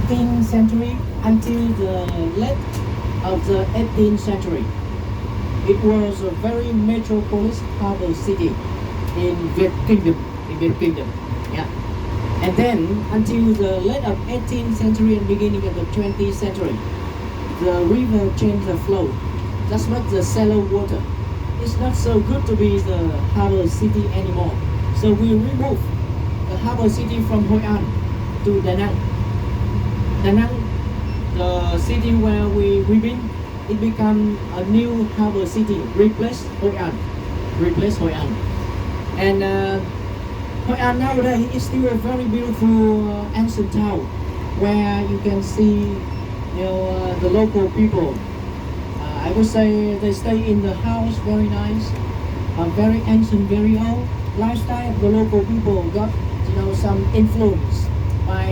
15th century until the late of the 18th century. It was a very metropolis harbor city in Viet Kingdom. Yeah. And then until the late of 18th century and beginning of the 20th century, the river changed the flow. That's what the shallow water. It's not so good to be the harbor city anymore. So we removed the harbor city from Hoi An to Da Nang. Da Nang, the city where we been, it become a new harbor city, replace Hoi An. And Hoi An nowadays is still a very beautiful ancient town where you can see, the local people. I would say they stay in the house, very nice, very ancient, very old. Lifestyle of the local people got, some influence by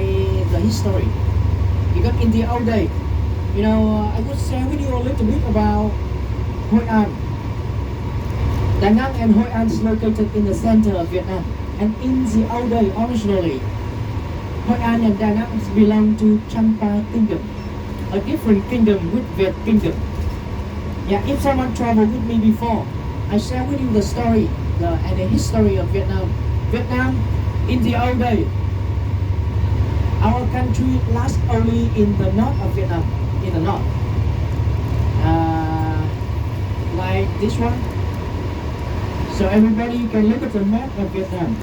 the history. Because in the old day, I would share with you a little bit about Hoi An. Da Nang and Hoi An is located in the center of Vietnam. And in the old day, originally, Hoi An and Da Nang belong to Champa Kingdom, a different kingdom with Viet Kingdom. Yeah, if someone traveled with me before, I share with you the story and the history of Vietnam. Vietnam, in the old day, our country lasts only in the north of Vietnam, in the north. Like this one. So everybody can look at the map of Vietnam.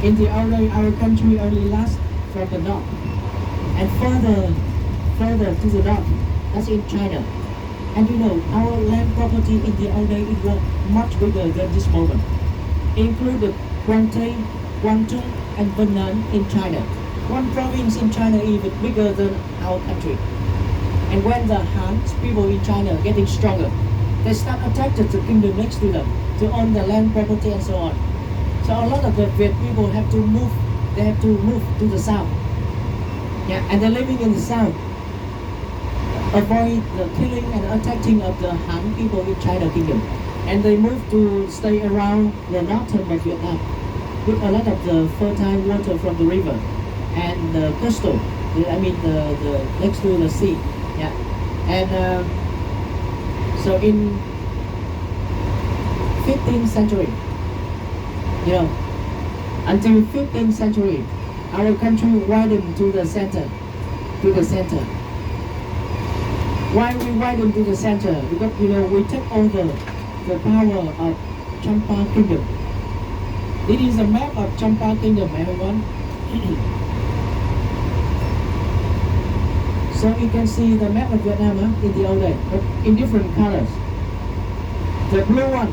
In the old day, our country only lasts from the north. And further to the north, that's in China. And our land property in the old day, it was much bigger than this moment. Included Guangdong and Henan in China. One province in China even bigger than our country. And when the Han's people in China getting stronger, they start attacking the kingdom next to them to own the land property and so on. So a lot of the Viet people have to move. They have to move to the south. Yeah, and they're living in the south. Avoid the killing and attacking of the Han people in China kingdom. And they move to stay around the northern of Vietnam with a lot of the fertile water from the river and the coastal. The next to the sea. Yeah, and so in 15th century, until 15th century, our country widened to the center. Why we widen to the center? Because we take over the power of Champa Kingdom. This is a map of Champa Kingdom, everyone. So you can see the map of Vietnam in the old day, but in different colors. The blue one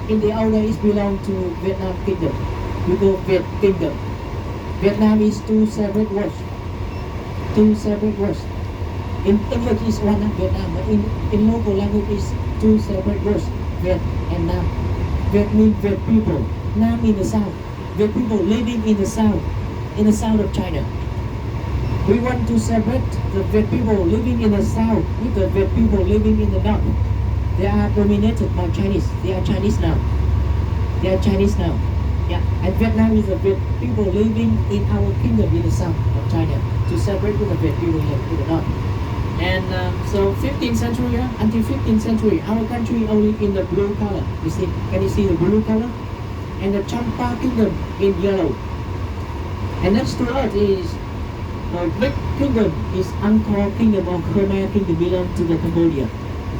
in the old days belong to Vietnam Kingdom. We go Viet Kingdom. Vietnam is two separate words. In English is one Vietnam, but in local language is two separate words, Viet and Nam. Viet means Viet people, Nam in the south. Viet people living in the south of China. We want to separate the Viet people living in the south with the Viet people living in the north. They are dominated by Chinese. They are Chinese now. Yeah, and Vietnam is the Viet people living in our kingdom in the south of China to separate with the Viet people in the north. And so 15th century until 15th century, our country only in the blue color. You see? Can you see the blue color? And the Champa Kingdom in yellow. And next to us is the big kingdom is Angkor Kingdom or Khmer Kingdom, belong to the Cambodia.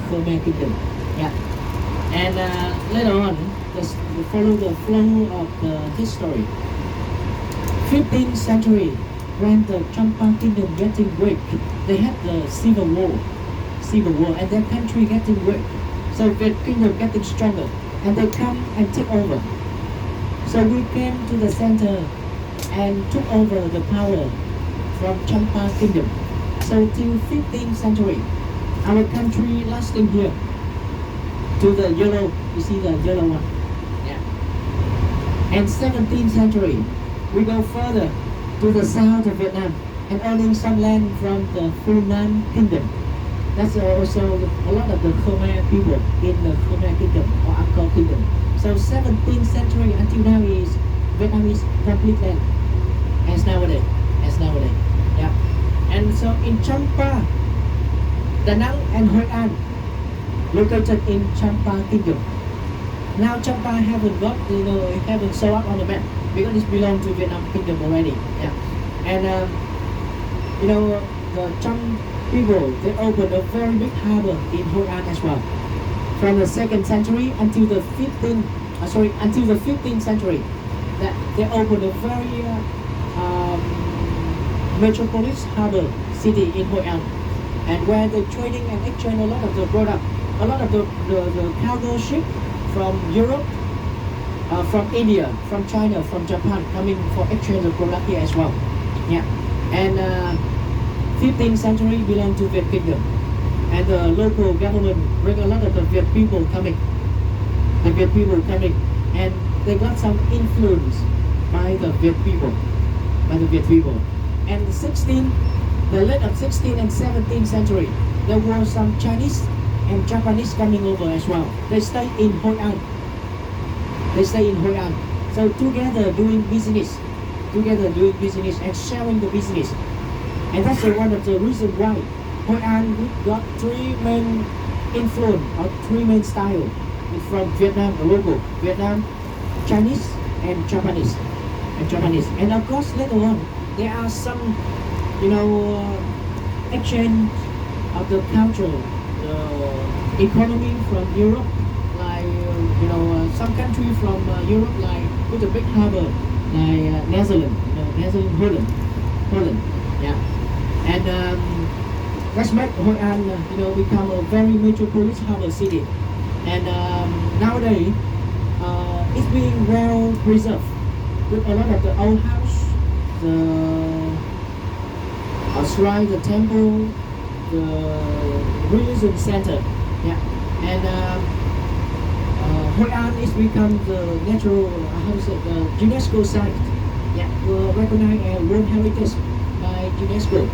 Khmer Kingdom. Yeah. And later on, we follow the flow of the history. 15th century, when the Champa Kingdom getting weak, they had the civil war, and their country getting weak. So Viet Kingdom getting stronger, and they come and take over. So we came to the center and took over the power from Champa Kingdom. So till 15th century, our country lasting here to the yellow. You see the yellow one, yeah. And 17th century, we go further to the south of Vietnam and owning some land from the Funan Kingdom. That's also a lot of the Khmer people in the Khmer Kingdom or Angkor Kingdom. So 17th century until now is Vietnam is complete land as nowadays. So in Champa, Da Nang and Hoi An, located in Champa Kingdom. Now Champa haven't got, it haven't show up on the map because it belongs to Vietnam Kingdom already. Yeah, and the Cham people, they opened a very big harbor in Hoi An as well. From the 2nd century until the 15th century, that they opened a very metropolis harbor city in Hoi An, and where they trading and exchange a lot of the product, a lot of the cargo ship from Europe, from India, from China, from Japan, coming for exchange of product here as well. Yeah, and 15th century belonged to Viet Kingdom, and the local government bring a lot of the Viet people coming, and they got some influence by the Viet people, And the late of 16th and 17th century, there were some Chinese and Japanese coming over as well. They stay in Hoi An. So together doing business and sharing the business. And that's one of the reasons why Hoi An got three main influence or three main style from Vietnam, the local Vietnam, Chinese and Japanese. And of course later on there are some exchange of the culture, economy from Europe, like some country from Europe, like with a big harbor, like Netherlands, Holland, yeah, and that's made Hoi An, become a very metropolis harbor city, and nowadays it's being well preserved with a lot of the old house, the shrine, the temple, the religion center, yeah, and Hoi An is become the natural, the UNESCO site, yeah, were recognized as World Heritage by UNESCO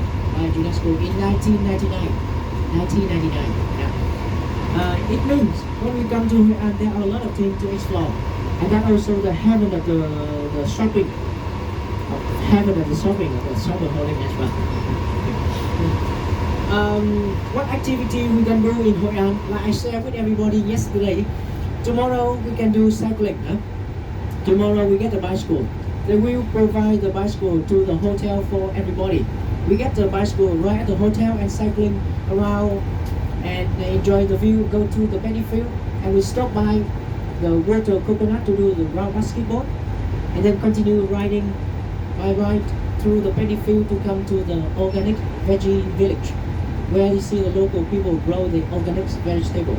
in 1999, yeah. It means when we come to Hoi An, there are a lot of things to explore, and that also the heaven of the shopping, of the shopaholic as well. What activity we can do in Hoi An? Like I shared with everybody yesterday, tomorrow we can do cycling. Tomorrow we get a bicycle. They will provide the bicycle to the hotel for everybody. We get the bicycle right at the hotel and cycling around and enjoy the view, go to the paddy field, and we stop by the water coconut to do the round basketball, and then continue riding by ride through the paddy field to come to the organic veggie village, where you see the local people grow the organic vegetable.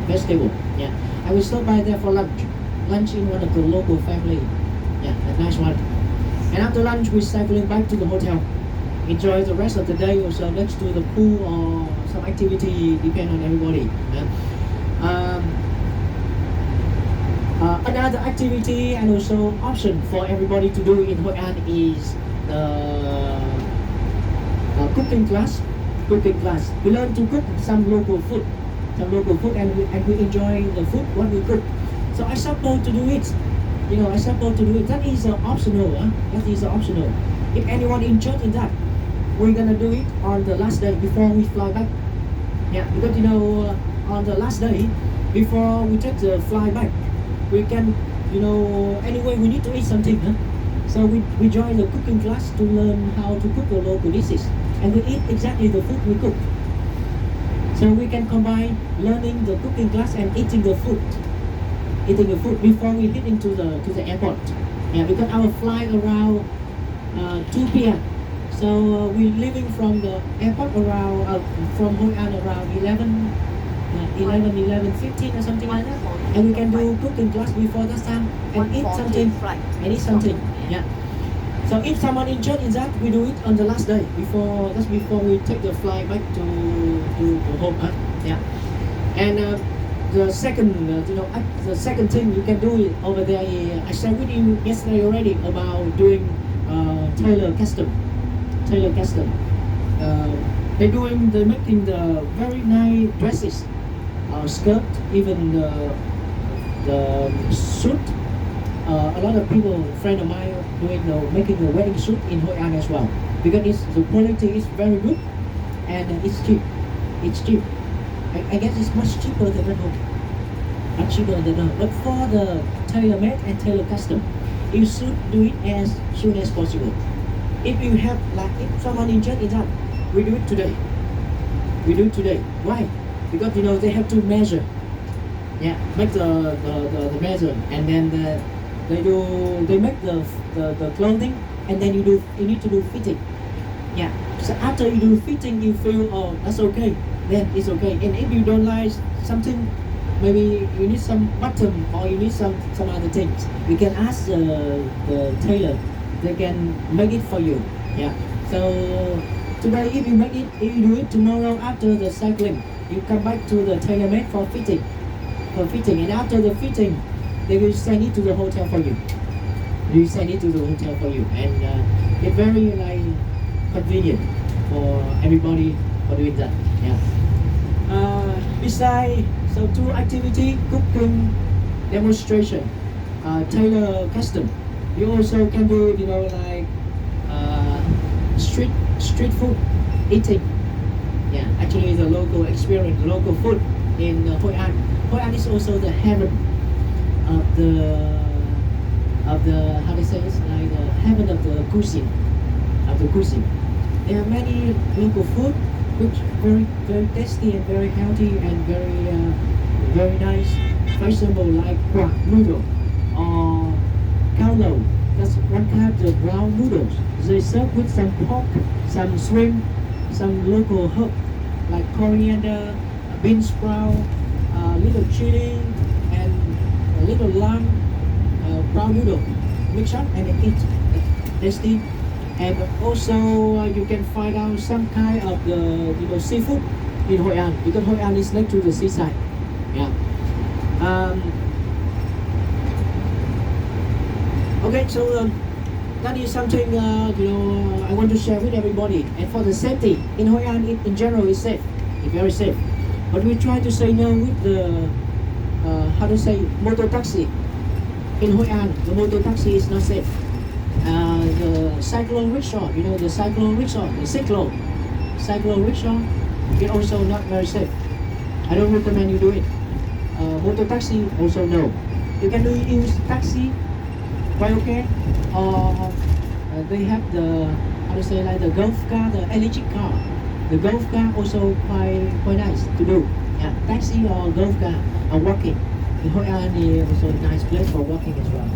Yeah, and we stop by there for lunch in one of the local family. Yeah, a nice one. And after lunch, we're cycling back to the hotel. Enjoy the rest of the day or so next to the pool or some activity, depend on everybody. Another activity and also option for everybody to do in Hoi An is cooking class. We learn to cook some local food, and we enjoy the food what we cook. So I suppose to do it. That is optional. That is optional. If anyone interested in that, we're gonna do it on the last day before we fly back. Yeah, because on the last day before we take the fly back, we can, anyway we need to eat something. So we join the cooking class to learn how to cook the local dishes, and we eat exactly the food we cook. So we can combine learning the cooking class and eating the food before we head into the airport. Yeah, because our flight around 2 p.m. So we're leaving from the airport around from Hoi An around 11:15 or something like that, and we can do cooking class before that time and eat something. Yeah. So if someone interested in that, we do it on the last day before we take the flight back to home. Yeah. And the second thing you can do it over there. I shared with you yesterday already about doing tailor custom. They're making the very nice dresses, skirt, even the suit. A lot of people, friend of mine, making a wedding suit in Hoi An as well, because the quality is very good, and it's cheap. It's cheap. I guess it's much cheaper than at home. Much cheaper than at home. But for the tailor-made and tailor-custom, you should do it as soon as possible. If you have, like, if someone injured in that, we do it today. We do it today. Why? Because they have to measure. Yeah, make the measure, and then they make the clothing, and then you need to do fitting. Yeah. So after you do fitting, you feel, oh, that's okay, then it's okay. And if you don't like something, maybe you need some button or you need some other things, you can ask the tailor. They can make it for you. Yeah. So today, if you do it tomorrow after the cycling, you come back to the tailor-made for fitting. And after the fitting, they will send it to the hotel for you. They will send it to the hotel for you, and it's very convenient for everybody for doing that. Yeah. Besides, so tour activity, cooking, demonstration, tailor custom. You also can do street food eating. Yeah, actually the local experience, local food in Hội An. Hội An is also the heaven of the how they say it's like the heaven of the cuisine. There are many local food which very tasty and very healthy and very nice. For example, like quack noodle or cao lầu. That's one kind of the brown noodles. They serve with some pork, some shrimp, some local herb like coriander, bean sprout, little chili, and a little lime, brown noodle. Mix up and eat. Tasty. And also you can find out some kind of the seafood in Hội An, because Hội An is next to the seaside. Yeah. Okay, so that is something I want to share with everybody. And for the safety in Hội An, in general, is safe. It's very safe. But we try to say no with the how to say motor taxi. In Hội An, the motor taxi is not safe. The cyclone rickshaw, the cyclone rickshaw, the cyclone rickshaw, is also not very safe. I don't recommend you do it. Motor taxi also no. You can use taxi, quite okay. Or they have the how to say like the golf car, the electric car. The golf car also quite nice to do. Yeah, taxi or golf car or walking. In Hội An is also a nice place for walking as well.